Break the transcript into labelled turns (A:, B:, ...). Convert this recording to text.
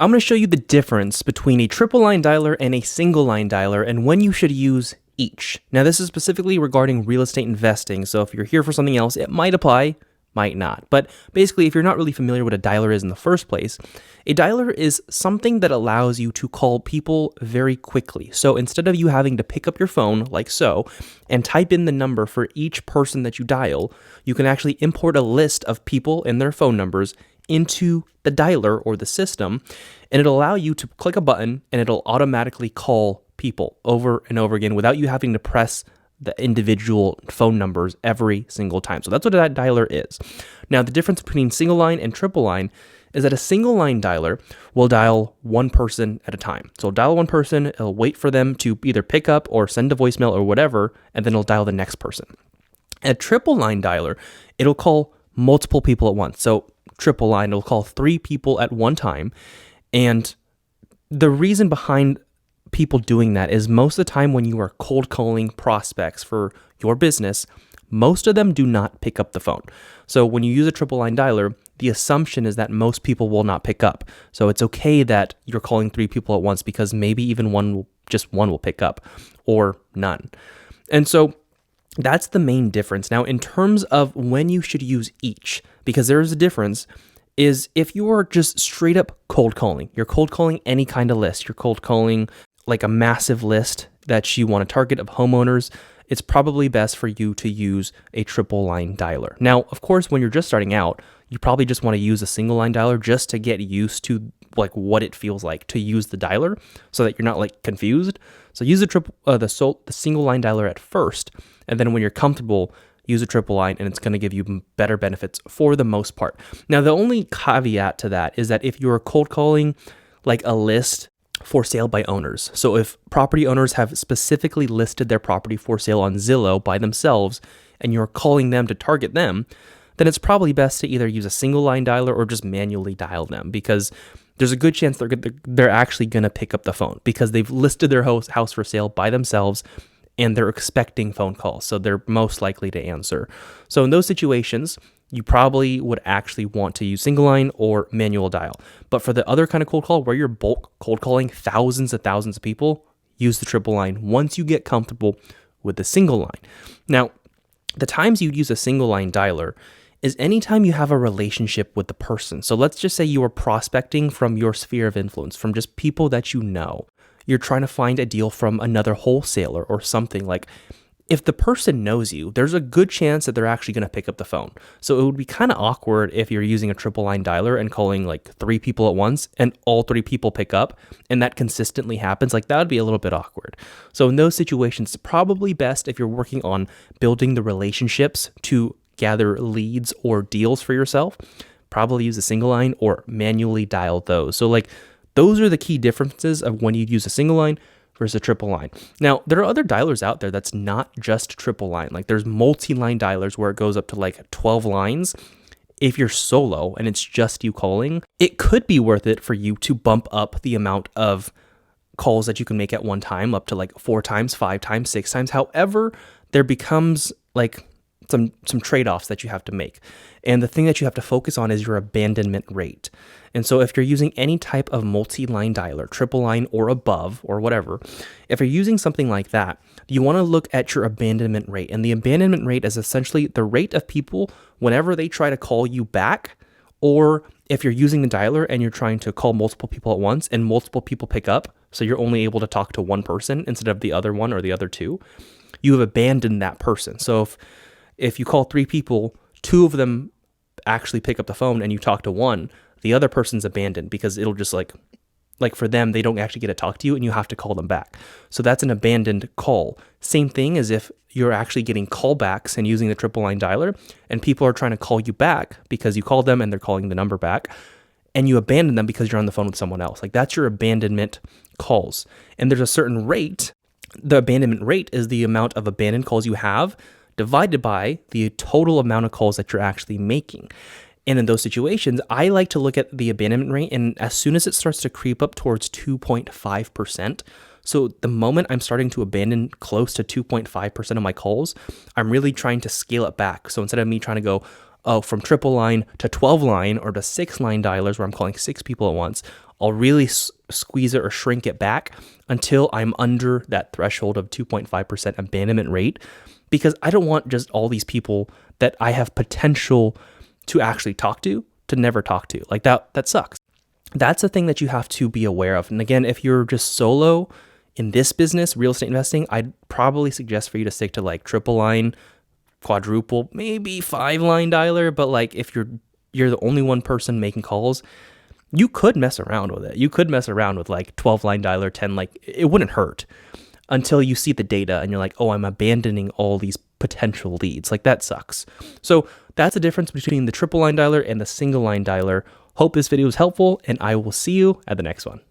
A: I'm going to show you the difference between a triple line dialer and a single line dialer and when you should use each. Now, this is specifically regarding real estate investing, so if you're here for something else, it might apply, might not. But basically, if you're not really familiar what a dialer is in the first place, a dialer is something that allows you to call people very quickly. So instead of you having to pick up your phone like so and type in the number for each person that you dial, you can actually import a list of people and their phone numbers into the dialer or the system, and it'll allow you to click a button and it'll automatically call people over and over again without you having to press the individual phone numbers every single time. So that's what that dialer is. Now, the difference between single line and triple line is that a single line dialer will dial one person at a time. So it'll dial one person, it'll wait for them to either pick up or send a voicemail or whatever, and then it'll dial the next person. A triple line dialer, it'll call multiple people at once. So triple line, it'll call 3 people at one time. And the reason behind people doing that is most of the time when you are cold calling prospects for your business, most of them do not pick up the phone. So when you use a triple line dialer, the assumption is that most people will not pick up. So it's okay that you're calling 3 people at once because maybe even just one will pick up or none. And so that's the main difference. Now, in terms of when you should use each, because there is a difference, is if you are just straight up cold calling, you're cold calling any kind of list, you're cold calling like a massive list that you want to target of homeowners, it's probably best for you to use a triple line dialer. Now, of course, when you're just starting out, you probably just want to use a single line dialer just to get used to like what it feels like to use the dialer so that you're not like confused. So use the single line dialer at first, and then when you're comfortable, use a triple line, and it's going to give you better benefits for the most part. Now, the only caveat to that is that if you're cold calling like a list for sale by owners, so if property owners have specifically listed their property for sale on Zillow by themselves and you're calling them to target them, then it's probably best to either use a single line dialer or just manually dial them, because there's a good chance they're actually going to pick up the phone because they've listed their house for sale by themselves and they're expecting phone calls, so they're most likely to answer. So in those situations, you probably would actually want to use single line or manual dial. But for the other kind of cold call where you're bulk cold calling thousands and thousands of people, use the triple line once you get comfortable with the single line. Now, the times you'd use a single line dialer is anytime you have a relationship with the person. So let's just say you are prospecting from your sphere of influence, from just people that you know. You're trying to find a deal from another wholesaler or something. Like, if the person knows you, there's a good chance that they're actually going to pick up the phone. So it would be kind of awkward if you're using a triple line dialer and calling like 3 people at once and all 3 people pick up and that consistently happens. Like, that would be a little bit awkward. So in those situations, it's probably best if you're working on building the relationships to gather leads or deals for yourself, probably use a single line or manually dial those. So like, those are the key differences of when you use a single line versus a triple line. Now, there are other dialers out there that's not just triple line. Like, there's multi-line dialers where it goes up to like 12 lines. If you're solo and it's just you calling, it could be worth it for you to bump up the amount of calls that you can make at one time up to like 4 times, 5 times, 6 times. However, there becomes like some trade-offs that you have to make. And the thing that you have to focus on is your abandonment rate. And so if you're using any type of multi-line dialer, triple line or above or whatever, if you're using something like that, you want to look at your abandonment rate. And the abandonment rate is essentially the rate of people whenever they try to call you back, or if you're using the dialer and you're trying to call multiple people at once and multiple people pick up, so you're only able to talk to one person instead of the other one or the other 2, you have abandoned that person. So if you call 3 people, 2 of them actually pick up the phone and you talk to one, the other person's abandoned because it'll just like for them, they don't actually get to talk to you and you have to call them back. So that's an abandoned call. Same thing as if you're actually getting callbacks and using the triple line dialer and people are trying to call you back because you called them and they're calling the number back and you abandon them because you're on the phone with someone else. Like, that's your abandonment calls. And there's a certain rate. The abandonment rate is the amount of abandoned calls you have divided by the total amount of calls that you're actually making. And in those situations, I like to look at the abandonment rate, and as soon as it starts to creep up towards 2.5%, so the moment I'm starting to abandon close to 2.5% of my calls, I'm really trying to scale it back. So instead of me trying to go from triple line to 12 line or to 6 line dialers where I'm calling 6 people at once, I'll really squeeze it or shrink it back until I'm under that threshold of 2.5% abandonment rate, because I don't want just all these people that I have potential to actually talk to never talk to. Like that sucks. That's a thing that you have to be aware of. And again, if you're just solo in this business, real estate investing, I'd probably suggest for you to stick to like triple line, quadruple, maybe 5-line dialer. But like if you're the only one person making calls, you could mess around with it. You could mess around with like 12-line dialer, 10, like it wouldn't hurt until you see the data and you're like, oh, I'm abandoning all these potential leads. Like that sucks. So that's the difference between the triple line dialer and the single line dialer. Hope this video was helpful, and I will see you at the next one.